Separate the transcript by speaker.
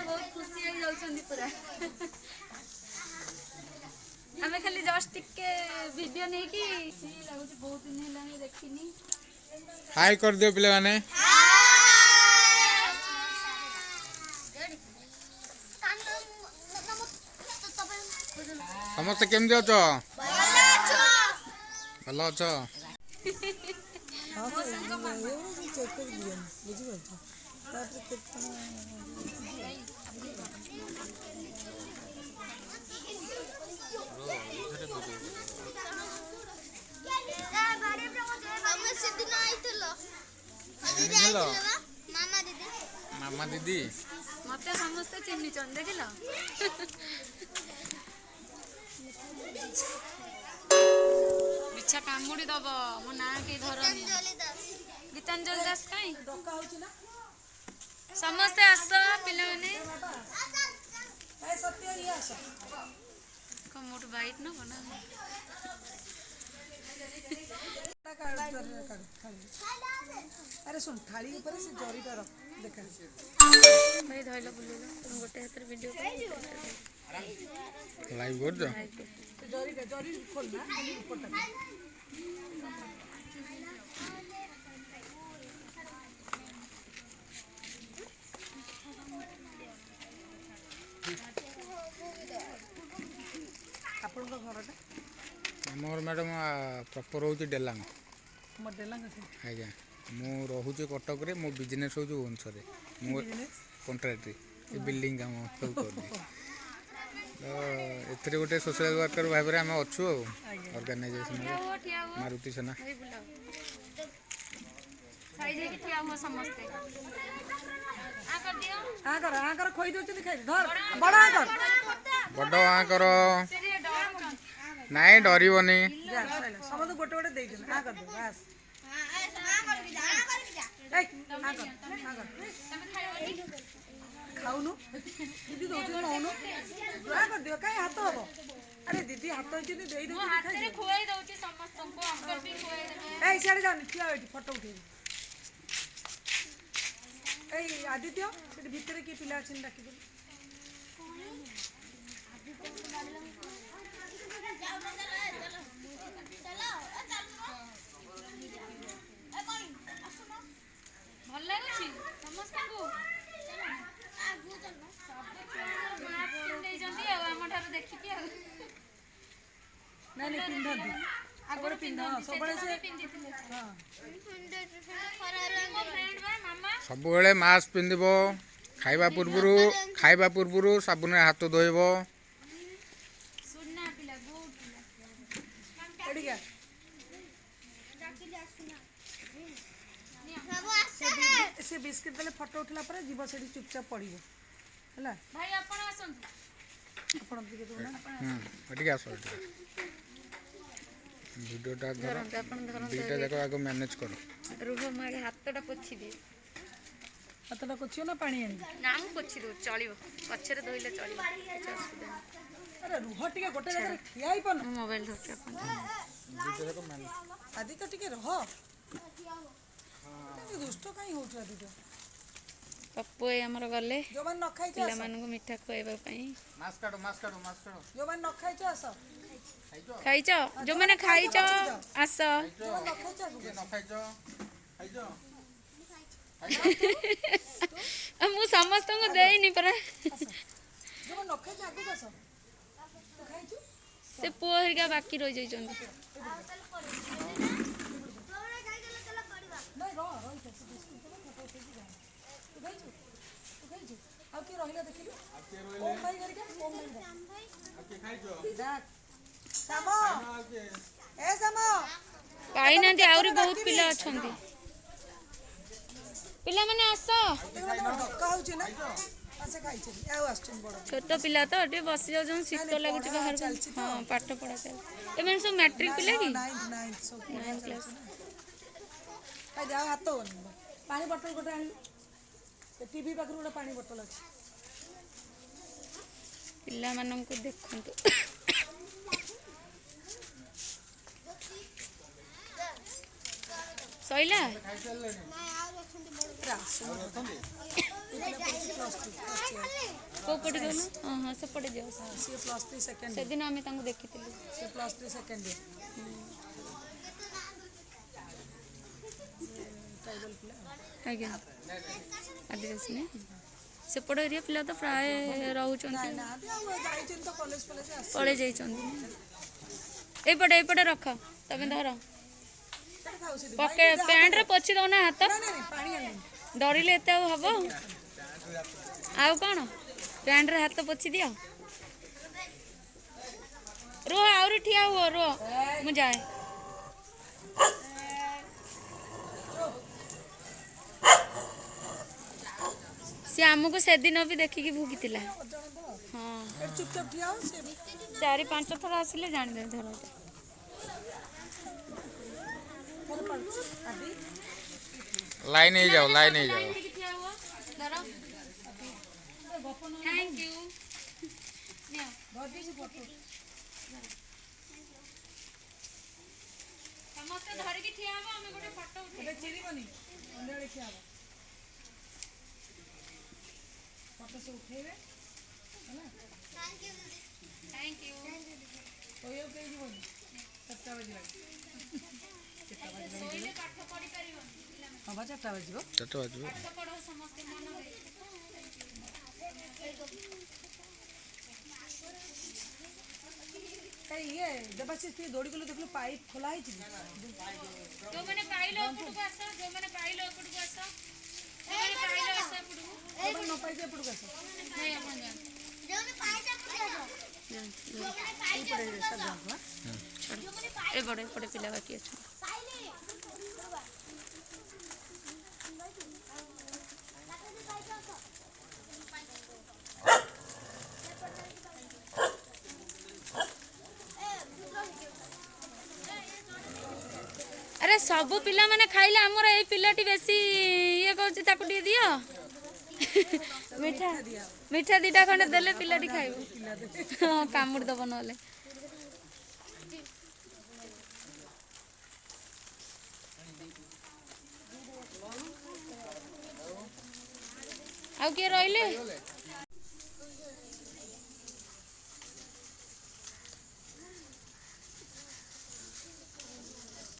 Speaker 1: बहुत खुशी हो जाउछंदी पूरा हमें खाली जस्ट टिके वीडियो नहीं कि लागुच बहुत दिन हेलानी देखिनी
Speaker 2: हाय कर दियो पिले माने समस्त केमदी अछ भलो अछ मामा दीदी
Speaker 1: मत समस्त चिन्ह चंद देख बिछा कामुड़ी दब मो ना के धरनी गीतांजलि दास कहीं समस्ते आस पिला माने कमोट बाइट न बना
Speaker 3: अरे सुन थाली ऊपर से जरीटा रख देखा
Speaker 1: भाई धइला बुलेला तुम गोटे हाथ वीडियो
Speaker 2: लाइव कर दो
Speaker 3: जरीटा जरी खोलना ऊपरटा आपण को घरटा
Speaker 2: मोर मैडम प्रॉपर होची डेलांग
Speaker 3: मोर डेलांग
Speaker 2: आज्ञा मु रोचे कटक रे मो बिजनेस हो भुवनेश्वर मो कॉन्ट्रैक्टरी ये बिल्डिंग काम सब कर एथरे गोटे सोशल वर्कर भाव में आम अच्छु ऑर्गेनाइजेशन मारुति सेना
Speaker 3: आकर खोई दउछन खाइ धर बड़ आकर
Speaker 2: बड़ आकर नाई डरबनी
Speaker 3: समझ गोटे गोटे दे देन आकर दे बस खाऊनु दीदी दउछन नौनु आकर दियो काई हाथ हबो अरे दीदी हाथ होची दे दे
Speaker 1: हाथ रे खोई दउची समस्त को अंकल भी खोई देबे
Speaker 3: ए साडे जानी ठिया होई फोटो उठे ए आदित्य सेठी भितरे की पिला छिन डाकी दे
Speaker 1: भल लागुची समस्त को देखिए
Speaker 3: नहीं पिंधती आगर पिंध सब
Speaker 2: सब मास्क पिंधिब खाइबा पूर्व साबुन हाथ धोइब
Speaker 3: से बिस्किट देले फोटो उठला पर जीव से चुपचाप पड़िबो हला
Speaker 1: भाई आपण आसंतु
Speaker 3: आपण दिके दो ना
Speaker 2: ठीक है सर वीडियोटा धर दुईटा जाक आगे मैनेज करो
Speaker 1: रुह मारे हाथटा पोछि दे
Speaker 3: हाथटा पोछियो ना पानी आनी
Speaker 1: ना मु पोछि दो चलिबो पछरे धोइले चलिबो कुछ असुविधा
Speaker 3: अरे रुह टिके गोटे जगह ठियाई पन
Speaker 1: मोबाइल धरछ अपन
Speaker 2: दुईटा जाक मैनेज
Speaker 3: आदि तो टिके रह दुष्ट काई होछ आदि तो
Speaker 1: पप्पू हमर गले
Speaker 3: जो मन न खाइ छ
Speaker 1: पिला मानको मिठा खुआइबा पई
Speaker 2: मास्क काढो
Speaker 3: जो मन न खाइ छ आस
Speaker 1: खाइछ जो माने खाइछ आस
Speaker 3: जो मन न खाइ छ
Speaker 1: मु समस्त को देइनी परा
Speaker 3: जो मन न खाइ छ आगु बस तू खाइ छ
Speaker 1: से पुओ हरिका बाकी रह जाई चंद
Speaker 3: नहीं रो अब के रहिला देखिलु ओम भाई करके ओम भाई देख सामो ए सामो
Speaker 1: पाई ना दे आउरी बहुत पिला अछंती पिला माने आस
Speaker 3: धक्का होची ना आसे खाइ छ आउ आछन बड़
Speaker 1: छोट पिला तो टे बस जाउ जन शीत लागुच बाहर हां पाठ पढा चल एमन सब मैट्रिक पिला की
Speaker 3: 9 सब 9 क्लास आ जाओ हाथ तो पानी बोतल गोटे आनी टीवी पाखर गोटे पानी बोतल अच्छी
Speaker 1: पिला माननको देखंतु ସଇଲା କୋଉ ପଟେ ଗଲୁ? ହଁ ସେପଟେ ଯିବ।
Speaker 3: ସିଏ +3 ସେକେଣ୍ଡ
Speaker 1: ସେଦିନ ଆମେ ତାଙ୍କୁ ଦେଖିଥିଲୁ।
Speaker 3: ସିଏ +3 ସେକେଣ୍ଡ ଟ୍ରାଇବାଲ ପିଲା
Speaker 1: ଆଜ୍ଞା ଆଦିବାସୀ ନା ସେପଟ ଏରିଆ ପିଲା ତ ପ୍ରାୟ ରହୁଛନ୍ତି
Speaker 3: ନାହାନ୍ତି ଆଉ ଯାଇଛନ୍ତି ତ କଲେଜ ଫଲେଜ ଆସି
Speaker 1: ପଳେଇ ଯାଇଛନ୍ତି। ଏଇପଟେ ଏଇପଟେ ରଖ ତମେ ଧର
Speaker 3: ଥାଉ ସେଠି
Speaker 1: ପକେ ପ୍ୟାଣ୍ଟରେ ପୋଛି ଦଉନା ହାତ
Speaker 3: ନାଇଁ ପାଣି ଆଣିନି
Speaker 1: ଡରିଲେ ଏତେ ଆଉ ହବ ଆଉ କଣ ପ୍ୟାଣ୍ଟରେ ହାତ ପୋଛି ଦିଅ ରୁହ ଆହୁରି ଠିଆ ହୁଅ ରୁହ ମୁଁ ଯାଏ ସେ ଆମକୁ ସେଦିନ ବି ଦେଖିକି ଭୁକିଥିଲା ହଁ
Speaker 3: ଚୁପଚାପ ଠିଆ ହଉ ସେ
Speaker 1: 4-5 ଥର ଆସିଲେ ଜାଣିଦେବେ ଧର
Speaker 2: ଲାଇନ ହେଇଯାओ ଲାଇନ ହେଇଯାओ
Speaker 1: थैंक यू ସମସ୍ତେ ଧରିକି ଠିଆ ହବ ଆମେ ଗୋଟେ ଫଟୋ ଉଠେଇବା
Speaker 3: ଚିରିବନି ଅନ୍ଧାରେ ଠିଆ ହବ ଫଟୋ ସେ ଉଠେଇବେ ହେଲା
Speaker 1: थैंक यू
Speaker 3: କହିବାକୁ କେହି ଯିବନି 7ଟା ବାଜିଲା
Speaker 1: ଶୋଇଲେ ପାଠ ପଢି ପାରିବନି
Speaker 3: ହଁ ବା 4ଟା ବାଜିବ
Speaker 2: ଚାରିଟା ବାଜିବ
Speaker 1: ପାଠ ପଢ ସମସ୍ତେ ମନ ଦେଇ
Speaker 3: କାଇଁ ଇଏ ଦେବାଶିଷ ଟିକେ ଦୌଡ଼ି ଗଲେ ଦେଖିଲୁ ପାଇପ୍ ଖୋଲା ହେଇଛି
Speaker 1: ଯୋଉମାନେ ପାଇଲ ଏପଟକୁ ଆସ ଯୋଉମାନେ ପାଇଲ ଏପଟକୁ ଆସ ଯୋଉମାନେ ପାଇଲ ଆସ ଏପଟକୁ
Speaker 3: ନ ପାଇଛି ଏପଟକୁ ଆସ
Speaker 1: ନାଇଁ ଆପଣ ଯାଆନ୍ତୁ ଏପଟେ ପିଲା ବାକି ଅଛନ୍ତି अरे सबू पिला माने खाइले हमर एई पिलाटी बेसी ये कहूँ ताकू टी दियो मीठा मीठा दीटा खंडे देले पिलाटी खाइबो हाँ कामुड़ दब नले आउ किए रहिले